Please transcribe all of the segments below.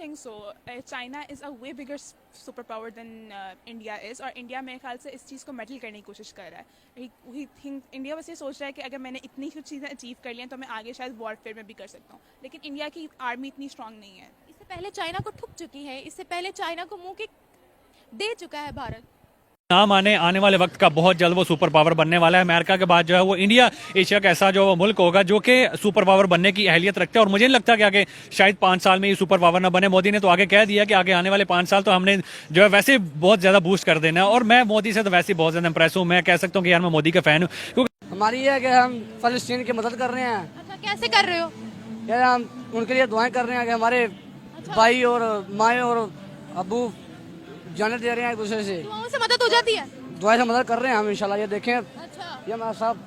think so. China is a way bigger superpower than India is, और India मेरे ख्याल से इस चीज़ को मेडल करने की कोशिश कर रहा है. ही थिंक इंडिया बस ये सोच रहा है कि अगर मैंने इतनी कुछ चीज़ें अचीव कर ली हैं तो मैं आगे शायद वॉरफेयर में भी कर सकता हूँ, लेकिन इंडिया की आर्मी इतनी स्ट्रांग नहीं है. इससे पहले चाइना को ठुक चुकी है, इससे पहले चाइना को मुंह की दे चुका है भारत. नाम आने वाले वक्त का बहुत जल्द वो सुपर पावर बनने वाला है. अमेरिका के बाद जो है वो इंडिया एशिया का ऐसा जो वो मुल्क होगा जो कि सुपर पावर बनने की अहलियत रखता है. और मुझे नहीं लगता कि आगे शायद 5 साल में ये सुपर पावर ना बने. मोदी ने तो आगे कह दिया कि आगे आने वाले 5 साल तो हमने जो है वैसे बहुत ज्यादा बूस्ट कर देना है. और मैं मोदी से तो वैसे बहुत ज्यादा इंप्रेस हूँ. मैं कह सकता हूँ कि यार मैं मोदी का फैन हूँ, क्योंकि हमारी ये है कि हम फलस्तीन की मदद कर रहे हैं. अच्छा, कैसे कर रहे हो? यार हम उनके लिए दुआएं कर रहे हैं कि हमारे भाई और माएँ और अबू जाने दे रहे हैं एक दूसरे से. दुआओं से मदद हो जाती है. दुआएं से मदद कर रहे हैं हम इंशाल्लाह. ये देखें अच्छा, ये हमारा साहब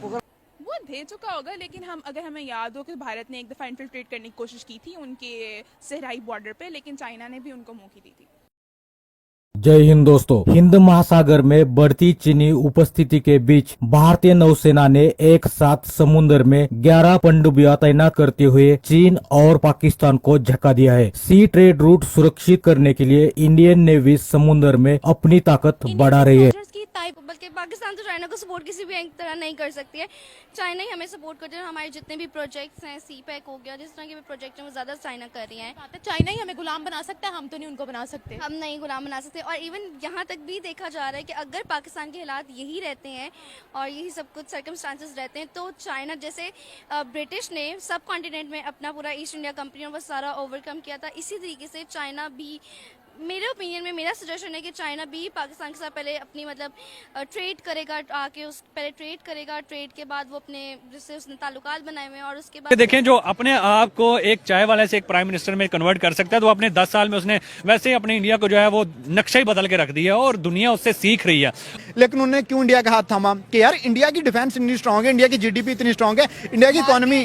वो दे चुका होगा, लेकिन अगर हमें याद हो कि भारत ने एक दफ़ा इन्फिल्ट्रेट करने की कोशिश की थी उनके सहराई बॉर्डर पे, लेकिन चाइना ने भी उनको मुंह की दी थी. जय हिंद दोस्तों। हिंद महासागर में बढ़ती चीनी उपस्थिति के बीच भारतीय नौसेना ने एक साथ समुद्र में 11 पनडुब्बियां तैनात करते हुए चीन और पाकिस्तान को झटका दिया है. सी ट्रेड रूट सुरक्षित करने के लिए इंडियन नेवी समुद्र में अपनी ताकत बढ़ा रही है. बल्कि पाकिस्तान तो चाइना को सपोर्ट किसी भी तरह नहीं कर सकती है. चाइना ही हमें सपोर्ट करती है. हमारे जितने भी प्रोजेक्ट्स हैं, सी पैक हो गया, जिस तरह के भी प्रोजेक्ट हैं वो ज्यादा चाइना कर रही है. चाइना ही हमें गुलाम बना सकता है, हम तो नहीं उनको बना सकते. हम नहीं गुलाम बना सकते. और इवन यहाँ तक भी देखा जा रहा है कि अगर पाकिस्तान के हालात यही रहते हैं और यही सब कुछ सर्कमस्टांसेस रहते हैं तो चाइना जैसे ब्रिटिश ने सब कॉन्टिनेंट में अपना पूरा ईस्ट इंडिया कंपनी और वो सारा ओवरकम किया था, इसी तरीके से चाइना भी, मेरे ओपिनियन में मेरा सजेशन है कि चाइना भी पाकिस्तान के साथ पहले अपनी मतलब ट्रेड करेगा, आके उस पहले ट्रेड करेगा, ट्रेड के बाद वो अपने जिससे उसने ताल्लुकात बनाए हुए हैं और उसके बाद देखें जो अपने आप को एक चाय वाले से एक प्राइम मिनिस्टर में कन्वर्ट कर सकता है, तो अपने 10 साल में उसने वैसे ही अपने इंडिया को जो है वो नक्शा ही बदल के रख दिया और दुनिया उससे सीख रही है. लेकिन उन्होंने क्यों इंडिया का हाथ थामा कि यार इंडिया की डिफेंस इतनी स्ट्रांग है, इंडिया की जीडीपी इतनी स्ट्रांग है, इंडिया की इकोनॉमी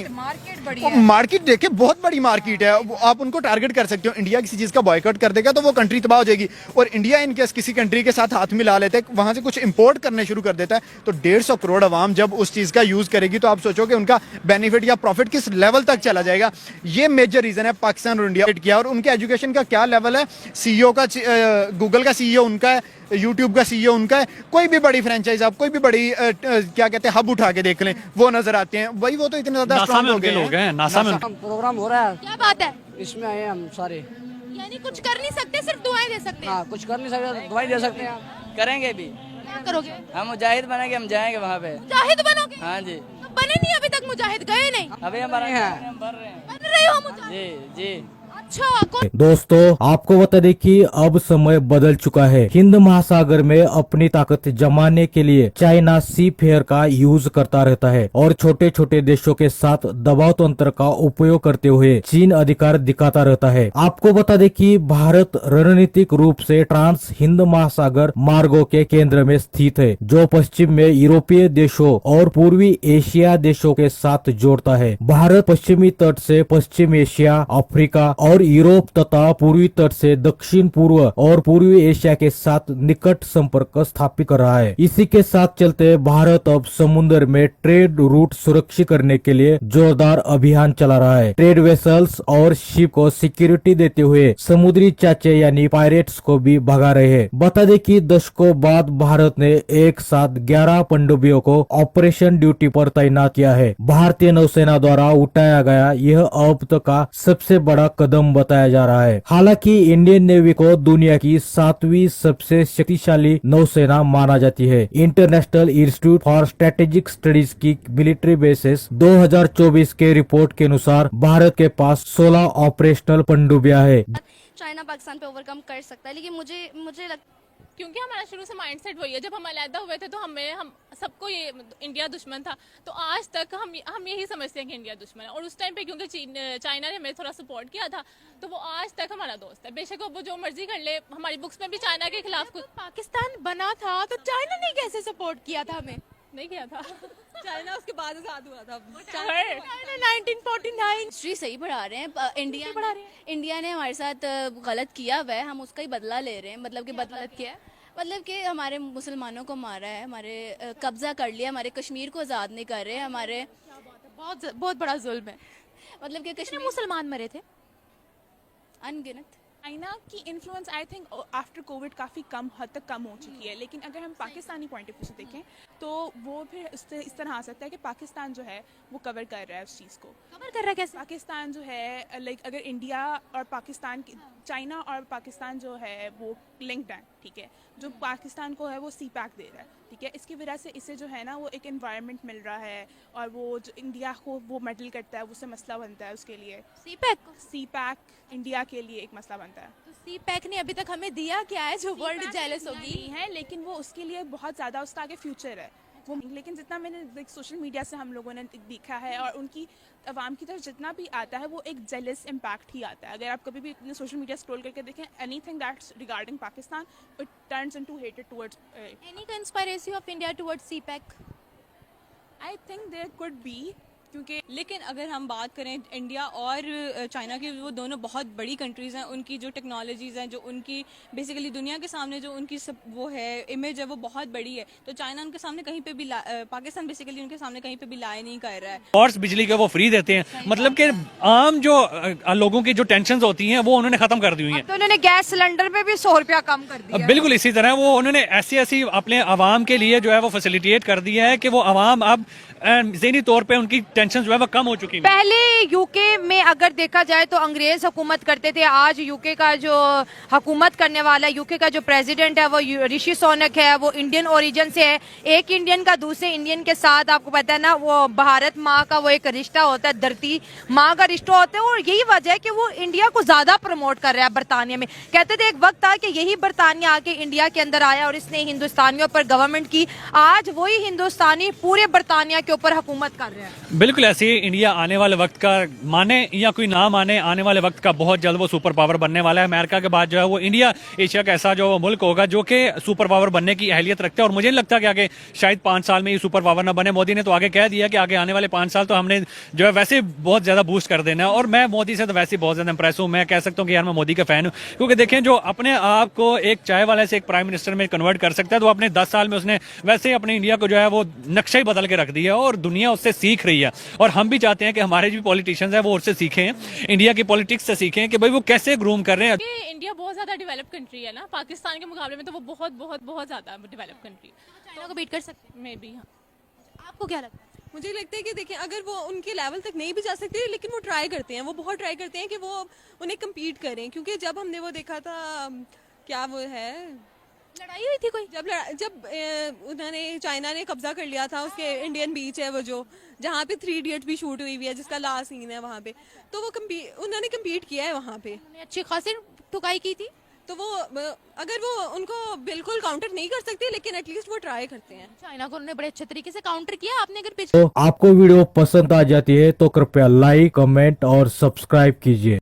मार्केट देखिए बहुत बड़ी मार्केट है. आप उनको टारगेट कर सकते हो. इंडिया किसी चीज का बॉयकॉट कर देगा तो वो कंट्री तबाह हो जाएगी. और इंडिया इनकेस किसी कंट्री के साथ हाथ मिला लेते हैं, वहां से कुछ इंपोर्ट करने शुरू कर देता है, तो 150 करोड़ आवाम जब उस चीज का यूज करेगी तो आप सोचो कि उनका बेनिफिट या प्रॉफिट किस लेवल तक चला जाएगा. ये मेजर रीजन है पाकिस्तान और इंडिया किया. और उनके एजुकेशन का क्या लेवल है. सीईओ का गूगल का सीईओ उनका है, यूट्यूब का सीईओ उनका है. कोई भी बड़ी फ्रेंचाइज आप कोई भी बड़ी क्या कहते हैं हब उठा के देख लें वो नजर आते हैं. वही वो तो इतने ज्यादा स्ट्रांग हो गए लोग हैं. नासा में प्रोग्राम हो रहा है. क्या बात है? इसमें आए हैं हम सारे. यानी कुछ कर नहीं सकते, सिर्फ दुआएं दे सकते हैं. हाँ, कुछ कर नहीं सकते, दुआएं दे सकते हैं. करेंगे भी. क्या करोगे? हम मुजाहिद बनेंगे, हम जाएंगे वहाँ पे. मुजाहिद बनोगे? हाँ जी. तो बने नहीं अभी तक मुजाहिद, गए नहीं. अभी हम बन रहे हैं. बन रहे हो मुजाहिद? जी जी. अच्छा, दोस्तों आपको बता दें कि अब समय बदल चुका है. हिंद महासागर में अपनी ताकत जमाने के लिए चाइना सी फेयर का यूज करता रहता है और छोटे छोटे देशों के साथ दबाव तंत्र का उपयोग करते हुए चीन अधिकार दिखाता रहता है. आपको बता दें कि भारत रणनीतिक रूप से ट्रांस हिंद महासागर मार्गों के केंद्र में स्थित है, जो पश्चिम में यूरोपीय देशों और पूर्वी एशिया देशों के साथ जोड़ता है. भारत पश्चिमी तट से पश्चिम एशिया, अफ्रीका और यूरोप तथा पूर्वी तट से दक्षिण पूर्व और पूर्वी एशिया के साथ निकट संपर्क स्थापित कर रहा है. इसी के साथ चलते भारत अब समुद्र में ट्रेड रूट सुरक्षित करने के लिए जोरदार अभियान चला रहा है. ट्रेड वेसल्स और शिप को सिक्योरिटी देते हुए समुद्री चाचे यानी पायरेट्स को भी भगा रहे हैं. बता दें कि दशकों बाद भारत ने एक साथ 11 पनडुब्बियों को ऑपरेशन ड्यूटी पर तैनात किया है. भारतीय नौसेना द्वारा उठाया गया यह अब तक का सबसे बड़ा कदम बताया जा रहा है. हालांकि इंडियन नेवी को दुनिया की 7वीं सबसे शक्तिशाली नौसेना माना जाती है. International institute for strategic studies की मिलिट्री बेसिस 2024 के रिपोर्ट के अनुसार भारत के पास 16 ऑपरेशनल पनडुब्बियां है. चाइना पाकिस्तान पे ओवरकम कर सकता है. लेकिन मुझे लगता क्योंकि हमारा शुरू से माइंडसेट वही है. जब हम अलहदा हुए थे तो हम सबको ये इंडिया दुश्मन था, तो आज तक हम यही समझते हैं कि इंडिया दुश्मन है. और उस टाइम पे क्योंकि चाइना ने हमें थोड़ा सपोर्ट किया था तो वो आज तक हमारा दोस्त है. बेशक वो जो मर्जी कर ले. हमारी बुक्स में भी चाइना के खिलाफ कुछ पाकिस्तान बना था तो चाइना ने कैसे सपोर्ट किया था हमें? नहीं किया था. चाइना उसके बाद आजाद हुआ था. चाइना 1949 हिस्ट्री सही पढ़ा रहे हैं. इंडिया ने हमारे साथ गलत किया हुआ है, हम उसका ही बदला ले रहे हैं. मतलब कि बदला किया है, मतलब कि हमारे मुसलमानों को मारा है, हमारे कब्जा कर लिया, हमारे कश्मीर को आज़ाद नहीं कर रहे. हमारे बहुत बड़ा जुल्म है. मतलब कि कितने कश्मीर मुसलमान मरे थे? अनगिनत. चाइना की influence I think after Covid काफ़ी कम हद तक कम हो चुकी है, लेकिन अगर हम पाकिस्तानी पॉइंट ऑफ व्यू से देखें तो वो फिर इस तरह आ सकता है कि पाकिस्तान जो है वो कवर कर रहा है उस चीज़ को। कवर कर रहा है कैसे? पाकिस्तान जो है लाइक अगर इंडिया और पाकिस्तान की, चाइना और पाकिस्तान जो है वो लिंक्ड है, ठीक है, जो पाकिस्तान को है वो सी पैक दे रहा है, ठीक है, इसकी वजह से इसे जो है ना वो एक एनवायरनमेंट मिल रहा है, और वो जो इंडिया को वो मेडल करता है उससे मसला बनता है उसके लिए। सी पैक सी पैक इंडिया के लिए एक मसला बनता है। तो सी पैक ने अभी तक हमें दिया क्या है जो वर्ल्ड जेलस होगी? नहीं है, लेकिन वो उसके लिए बहुत ज़्यादा उसका आगे फ्यूचर है वो, लेकिन जितना मैंने सोशल मीडिया से हम लोगों ने देखा है और उनकी आवाम की तरफ जितना भी आता है वो एक जेलस इम्पैक्ट ही आता है। अगर आप कभी भी अपने सोशल मीडिया स्क्रॉल करके देखें anything that's regarding Pakistan, it turns into hated towards. Any conspiracy of India towards CPEC? I think there could be, क्योंकि लेकिन अगर हम बात करें इंडिया और चाइना की, वो दोनों बहुत बड़ी कंट्रीज़ हैं, उनकी जो टेक्नोलॉजीज़ हैं, जो उनकी बेसिकली दुनिया के सामने जो उनकी सब वो है इमेज है वो बहुत बड़ी है, तो चाइना उनके सामने कहीं पे भी पाकिस्तान बेसिकली उनके सामने कहीं पे भी लाए नहीं कर रहा है। और बिजली के वो फ्री देते हैं, मतलब कि आम जो लोगों की जो टेंशन होती हैं वो उन्होंने खत्म कर दी हुई हैं। तो उन्होंने गैस सिलेंडर पे भी 100 रुपया कम कर दिया। बिल्कुल इसी तरह वो उन्होंने ऐसी अपने आवाम के लिए जो है वो फैसिलिटेट कर दिया है कि वो आवाम अब ज़हनी तौर पे उनकी टेंशन जो है वो कम हो चुकी है। पहले यूके में अगर देखा जाए तो अंग्रेज हुकूमत करते थे, आज यूके का जो हुकूमत करने वाला यूके का जो प्रेसिडेंट है वो ऋषि सुनक है, वो इंडियन ओरिजिन से है। एक इंडियन का दूसरे इंडियन के साथ आपको पता है ना वो भारत माँ का वो एक रिश्ता होता है, धरती माँ का रिश्ता होता है, और यही वजह है कि वो इंडिया को ज्यादा प्रमोट कर रहा है बरतानिया में। कहते थे एक वक्त था कि यही बरतानिया आके इंडिया के अंदर आया और इसने हिंदुस्तानियों पर गवर्नमेंट की, आज वही हिंदुस्तानी पूरे बरतानिया के ऊपर हुकूमत कर रहे हैं। बिल्कुल ऐसे ही इंडिया आने वाले वक्त का, माने या कोई ना माने, आने वाले वक्त का बहुत जल्द वो सुपर पावर बनने वाला है। अमेरिका के बाद जो है वो इंडिया एशिया का ऐसा जो मुल्क होगा जो कि सुपर पावर बनने की अहलियत रखता है, और मुझे नहीं लगता कि आगे शायद 5 साल में ये सुपर पावर ना बने। मोदी ने तो आगे कह दिया कि आगे आने वाले 5 साल तो हमने जो है वैसे बहुत ज्यादा बूस्ट कर देना है, और मैं मोदी से तो वैसे बहुत ज्यादा इंप्रेस हूँ। मैं कह सकता हूँ कि यार मैं मोदी का फैन हूँ, क्योंकि देखें जो अपने आप को एक चाय वाले से एक प्राइम मिनिस्टर में कन्वर्ट कर सकता है, तो अपने 10 साल में उसने वैसे ही अपने इंडिया को जो है वो नक्शा ही बदल के रख दिया है, और दुनिया उससे सीख रही है। और हम भी चाहते हैं कि हमारे जो पॉलिटिशियंस हैं वो उससे सीखें, इंडिया की पॉलिटिक्स से सीखें कि भाई वो कैसे ग्रूम कर रहे हैं। ये इंडिया बहुत ज़्यादा डेवलप कंट्री है ना, पाकिस्तान के मुकाबले में तो वो बहुत बहुत बहुत ज़्यादा डेवलप कंट्री। चाइना को बीट कर सकते हैं? मे बी हाँ। आपको क्या लगता है? मुझे लगता है कि देखिए अगर वो उनके लेवल तक नहीं भी जा सकते लेकिन वो ट्राई करते हैं, वो बहुत ट्राई करते हैं कि वो उन्हें कम्पीट करें, क्योंकि जब हमने वो देखा था क्या वो है लड़ाई हुई थी कोई? जब उन्होंने चाइना ने कब्जा कर लिया था उसके इंडियन बीच है वो जो जहाँ पे 3 इडियट्स भी शूट हुई हुई है, जिसका लास्ट सीन है वहाँ पे, तो वो उन्होंने कम्पीट किया है वहाँ पे, अच्छी खासी ठुकाई की थी। तो वो अगर वो उनको बिल्कुल काउंटर नहीं कर सकते लेकिन एटलीस्ट वो ट्राई करते हैं। चाइना को उन्होंने बड़े अच्छे तरीके से काउंटर किया। आपने अगर पिछले तो आपको वीडियो पसंद आ जाती है तो कृपया लाइक, कमेंट और सब्सक्राइब कीजिए।